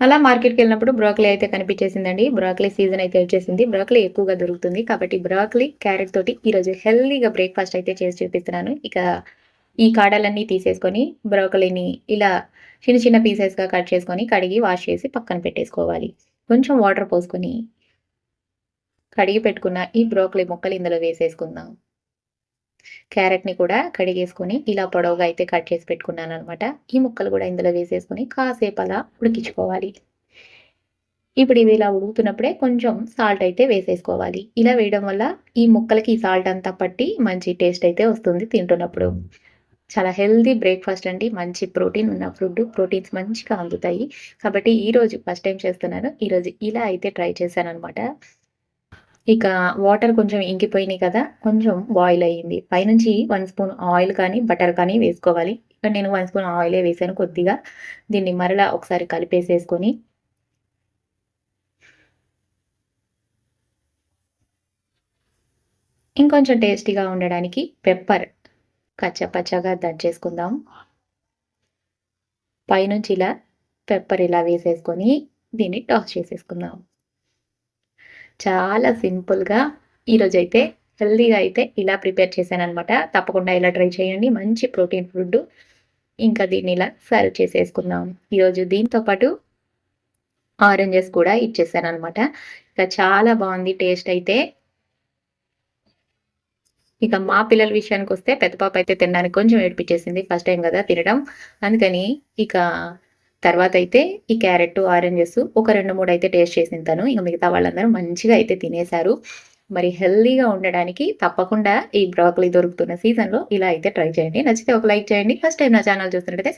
అలా మార్కెట్‌కెళ్ళినప్పుడు బ్రోకలీ అయితే కనిపించేసిందండి. Broccoli season అయితే వచ్చేసింది. బ్రోకలీ ఎక్కువగా దొరుకుతుంది. కాబట్టి బ్రోకలీ, క్యారెట్ తోటి ఈరోజు హెల్తీగా బ్రేక్‌ఫాస్ట్ అయితే చేసి చూపిస్తున్నాను. ఇక ఈ కాడలన్నీ తీసేసుకొని బ్రోకలీని ఇలా చిన్న చిన్న పీసెస్‌గా కట్ చేసుకొని, కడిగి, వాష్ చేసి పక్కన పెట్టేసుకోవాలి. కొంచెం వాటర్ పోసుకొని, కడిగి పెట్టుకున్న ఈ బ్రోకలీ ముక్కలు ఇందులో వేసేసుకుందాం. క్యారెట్‌ని కూడా కడిగేసుకొని ఇలా పొడవుగా అయితే కట్ చేసి పెట్టుకున్నాననమాట. ఈ ముక్కలు కూడా ఇందులో వేసేసుకొని కాసేపు అలా ఉడికించుకోవాలి. ఇప్పుడు ఇవి ఇలా ఉడుకుతున్నప్పుడే కొంచెం సాల్ట్ అయితే వేసేసుకోవాలి. ఇలా వేయడం వల్ల ఈ ముక్కలకి ఈ సాల్ట్ అంతా పట్టి మంచి టేస్ట్ అయితే వస్తుంది తింటున్నప్పుడు. చాలా హెల్తీ బ్రేక్‌ఫాస్ట్ అండి. మంచి ప్రోటీన్ ఉన్న ఫుడ్. ప్రోటీన్స్ మంచిగా అందుతాయి. కాబట్టి ఈరోజు ఫస్ట్ టైమ్ చేస్తున్నాను. ఈరోజు ఇలా అయితే ట్రై చేశాననమాట. ఇక వాటర్ కొంచెం ఇంకిపోయినాయి కదా! కొంచెం బాయిల్ అయ్యింది. పైనుంచి 1 స్పూన్ ఆయిల్ కానీ, బటర్ కానీ వేసుకోవాలి. ఇక్కడ నేను 1 స్పూన్ ఆయిలే వేశాను కొద్దిగా. దీన్ని మరలా ఒకసారి కలిపేసేసుకొని ఇంకొంచెం టేస్టీగా ఉండడానికి పెప్పర్ కచ్చాపచ్చాగా దంచేసుకుందాం. పైనుంచి ఇలా పెప్పర్ ఇలా వేసేసుకొని దీన్ని టాస్ చేసేసుకుందాం. చాలా సింపుల్‌గా ఈరోజైతే హెల్తీగా అయితే ఇలా ప్రిపేర్ చేశాననమాట. తప్పకుండా ఇలా ట్రై చేయండి. మంచి ప్రోటీన్ ఫుడ్డు. ఇంకా దీన్ని ఇలా సర్వ్ చేసేసుకుందాం. ఈరోజు దీంతో పాటు ఆరెంజెస్ కూడా ఇచ్చేసాననమాట. ఇక చాలా బావుంది టేస్ట్ అయితే. ఇక మా పిల్లల విషయానికొస్తే పెద్ద పాప అయితే తినడానికి కొంచెం ఏడిపిచ్చేసింది. ఫస్ట్ టైమ్ గదా తినడం. అందుకని ఇక తర్వాతయితే ఈ క్యారెట్టు, ఆరెంజెస్ ఒక 2, 3 అయితే టేస్ట్ చేసింది తను. ఇక మిగతా వాళ్ళందరూ మంచిగా అయితే తినేశారు. మరి హెల్తీగా ఉండడానికి తప్పకుండా ఈ బ్రోకలీ దొరుకుతున్న సీజన్‌లో ఇలా అయితే ట్రై చేయండి. నచ్చితే ఒక లైక్ చేయండి. ఫస్ట్ టైమ్ నా ఛానల్ చూస్తున్నట్టయితే